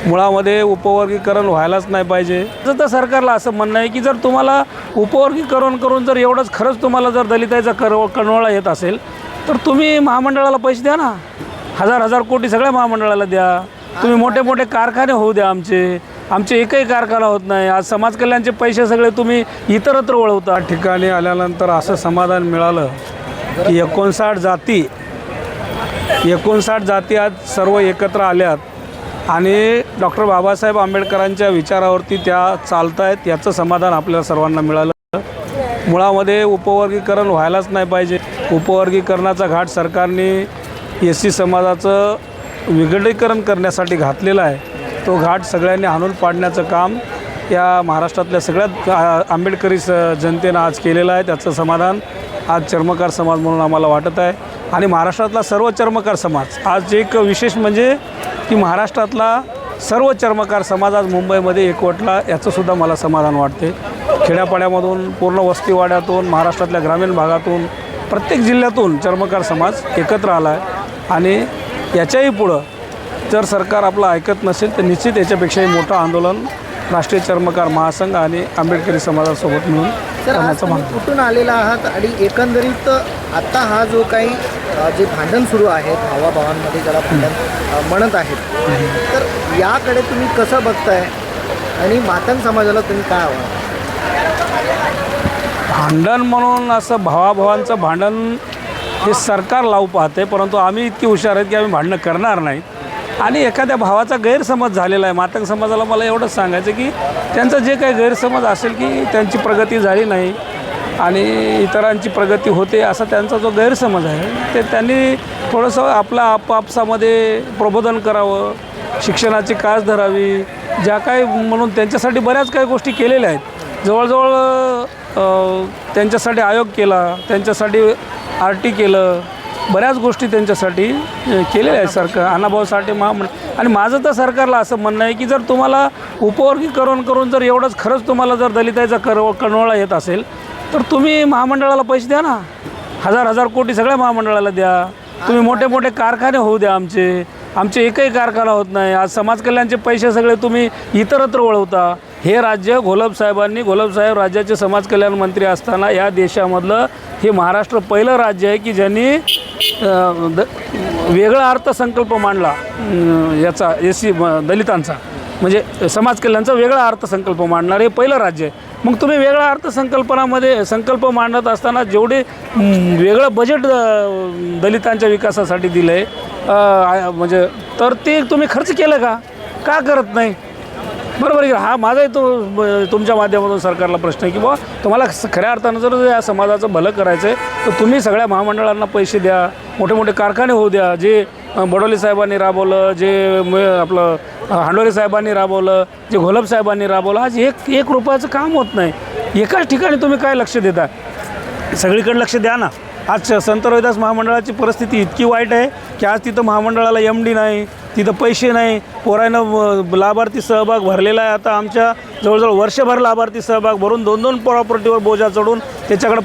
मुळामध्ये उपवर्गीकरण व्हायलाच नाही पाहिजे. तर सरकारला असं म्हणणं आहे की जर तुम्हाला उपवर्गीकरण करून जर एवढंच खरंच तुम्हाला जर दलिताचा कणवळा येत असेल तर तुम्ही महामंडळाला पैसे द्या ना. हजार कोटी सगळ्या महामंडळाला द्या. तुम्ही मोठे मोठे कारखाने होऊ द्या. आमचे एकही कारखाना होत नाही. आज समाज कल्याणचे पैसे सगळे तुम्ही इतरत्र वळवता. ठिकाणी आल्यानंतर असं समाधान मिळालं की 59 जाती आज सर्व एकत्र आल्यात आणि डॉक्टर बाबासाहेब आंबेडकरांच्या विचारावरती त्या चालत आहेत. याचं समाधान आपल्याला सर्वांना मिळालं. मुळामध्ये उपवर्गीकरण व्हायलाच नाही पाहिजे. उपवर्गीकरणाचा घाट सरकारने SC समाजाचं विघटिकरण करण्यासाठी घातलेला आहे. तो घाट सगळ्यांनी हाणून पाडण्याचं काम या महाराष्ट्रातल्या सगळ्यात आंबेडकरी जनतेनं आज केलेलं आहे. त्याचं समाधान आज चर्मकार समाज म्हणून आम्हाला वाटत आहे. आणि महाराष्ट्रातला सर्व चर्मकार समाज आज एक विशेष म्हणजे की महाराष्ट्रातला सर्व चर्मकार समाज आज मुंबईमध्ये एकवटला. याचंसुद्धा मला समाधान वाटते. खेड्यापाड्यामधून पूर्ण वस्तीवाड्यातून महाराष्ट्रातल्या ग्रामीण भागातून प्रत्येक जिल्ह्यातून चर्मकार समाज एकत्र आला आहे. आणि याच्याही पुढं जर सरकार आपलं ऐकत नसेल तर निश्चित याच्यापेक्षाही मोठं आंदोलन राष्ट्रीय चर्मकार महासंघ आणि आंबेडकरी समाजासोबत मिळून करण्याचं म्हणणं. कुठून आलेला आहात आणि एकंदरीत आता हा जो काही जे भांडण सुरू आहे भावाभावांमध्ये ज्याला भांडण म्हणत आहेत तर याकडे तुम्ही कसं बघताय आणि मातंग समाजाला तुम्ही काय आव्हान? भांडण म्हणून असं भावाभावांचं भांडण हे सरकार लावू पाहते. परंतु आम्ही इतकी हुशार आहेत की आम्ही भांडणं करणार नाही. आणि एखाद्या भावाचा गैरसमज झालेला आहे. मातंग समाजाला मला एवढंच सांगायचं की त्यांचा जे काही गैरसमज असेल की त्यांची प्रगती झाली नाही आणि इतरांची प्रगती होते असा त्यांचा जो गैरसमज आहे ते त्यांनी थोडंसं आपल्या आपापसामध्ये प्रबोधन करावं. शिक्षणाची कास धरावी. ज्या काही म्हणून त्यांच्यासाठी बऱ्याच काही गोष्टी केलेल्या आहेत. जवळजवळ त्यांच्यासाठी आयोग केला. त्यांच्यासाठी RT केलं. बऱ्याच गोष्टी त्यांच्यासाठी केलेल्या आहेत सरकार. अण्णाभाऊ साठे आणि माझं तर सरकारला असं म्हणणं आहे की जर तुम्हाला उपवर्गीकरण करून जर एवढंच खरंच तुम्हाला जर दलिताचा कणवळा येत असेल तर तुम्ही महामंडळाला पैसे द्या ना. हजार कोटी सगळ्या महामंडळाला द्या. तुम्ही मोठे मोठे कारखाने होऊ द्या. आमचे एकही कारखाना होत नाही. आज समाज कल्याणचे पैसे सगळे तुम्ही इतरत्र वळवता. हे राज्य घोलपसाहेब राज्याचे समाज कल्याण मंत्री असताना या देशामधलं हे महाराष्ट्र पहिलं राज्य आहे की ज्यांनी वेगळा अर्थसंकल्प मांडला याचा SC दलितांचा म्हणजे समाज कल्याणचा वेगळा अर्थसंकल्प मांडणार हे पहिलं राज्य आहे. मग तुम्ही वेगळा अर्थसंकल्पनामध्ये संकल्प मांडत असताना जेवढे वेगळं बजेट दलितांच्या विकासासाठी दिलं आहे म्हणजे तर ते तुम्ही खर्च केलं का करत नाही? बरोबर आहे. हा माझाही तुमच्या माध्यमातून सरकारला प्रश्न आहे की बाबा तुम्हाला खऱ्या अर्थानं जर या समाजाचं भलं करायचं आहे तर तुम्ही सगळ्या महामंडळांना पैसे द्या. मोठे मोठे कारखाने होऊ द्या. जे बडोले साहेबांनी राबवलं, जे आपलं हांडोरे साहेबांनी राबवलं, जे घोलप साहेबांनी राबवलं, आज एक रुपयाचं काम होत नाही. एकाच ठिकाणी तुम्ही काय लक्ष देता? सगळीकडे लक्ष द्या ना. आज संत रविदास महामंडळाची परिस्थिती इतकी वाईट आहे की आज तिथं महामंडळाला MD नाही, तिथं पैसे नाही. पोरानं लाभार्थी सहभाग भरलेला आहे. आता आमच्या जवळजवळ वर्षभर लाभार्थी सहभाग भरून 2-2 प्रॉपर्टीवर बोजा चढून त्याच्याकडं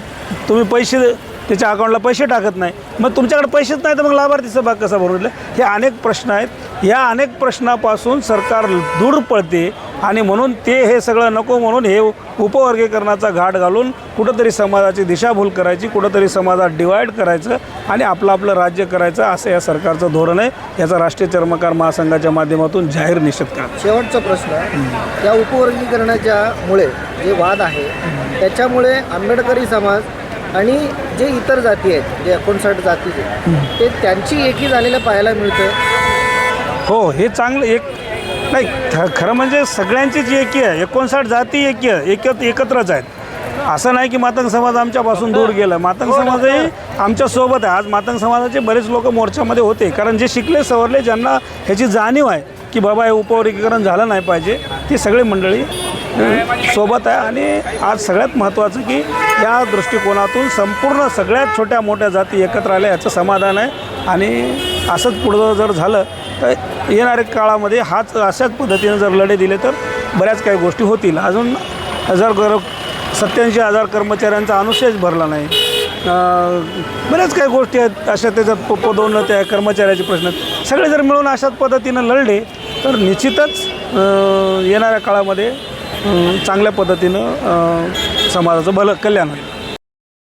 तुम्ही पैसे त्याच्या अकाउंटला पैसे टाकत नाही. मग तुमच्याकडे पैसेच नाही तर मग लाभार्थी सहभाग कसा भरून? हे अनेक प्रश्न आहेत. या अनेक प्रश्नापासून सरकार दूर पळते आणि म्हणून हे सगळं नको म्हणून हे उपवर्गीकरणाचा घाट घालून कुठंतरी समाजाची दिशाभूल करायची, कुठंतरी समाजात डिवाईड करायचं आणि आपलं राज्य करायचं असं या सरकारचं धोरण आहे. याचा राष्ट्रीय चर्मकार महासंघाच्या माध्यमातून जाहीर निषेध करा. शेवटचा प्रश्न, या उपवर्गीकरणाच्यामुळे जे वाद आहे त्याच्यामुळे आंबेडकरी समाज आणि जे इतर जाती आहेत जे 59 जातीचे ते त्यांची एकी झालेलं पाहायला मिळतं. हो, हे चांगलं नाही खरं म्हणजे सगळ्यांचीच एकी आहे. 59 जाती एकत्रच आहेत. असं नाही की मातंग समाज आमच्यापासून दूर गेला. मातंग समाजही आमच्यासोबत आहे. आज मातंग समाजाचे बरेच लोक मोर्चामध्ये होते कारण जे शिकले सवरले ज्यांना ह्याची जाणीव आहे की बाबा हे उपवर्गीकरण झालं नाही पाहिजे ती सगळी मंडळी सोबत आहे. आणि आज सगळ्यात महत्त्वाचं की या दृष्टिकोनातून संपूर्ण सगळ्यात छोट्या मोठ्या जाती एकत्र आल्या याचं समाधान आहे. आणि असंच पुढं जर झालं तर येणाऱ्या काळामध्ये अशाच पद्धतीने जर लढे दिले तर बऱ्याच काही गोष्टी होतील. अजून 87,000 कर्मचाऱ्यांचा अनुशेष भरला नाही. बऱ्याच काही गोष्टी आहेत अशा. त्याच्यात पदोन्नती आहे, कर्मचाऱ्याचे प्रश्न, सगळे जर मिळून अशाच पद्धतीनं लढले तर निश्चितच येणाऱ्या काळामध्ये चांगल्या पद्धतीनं समाजाचं कल्याण होईल.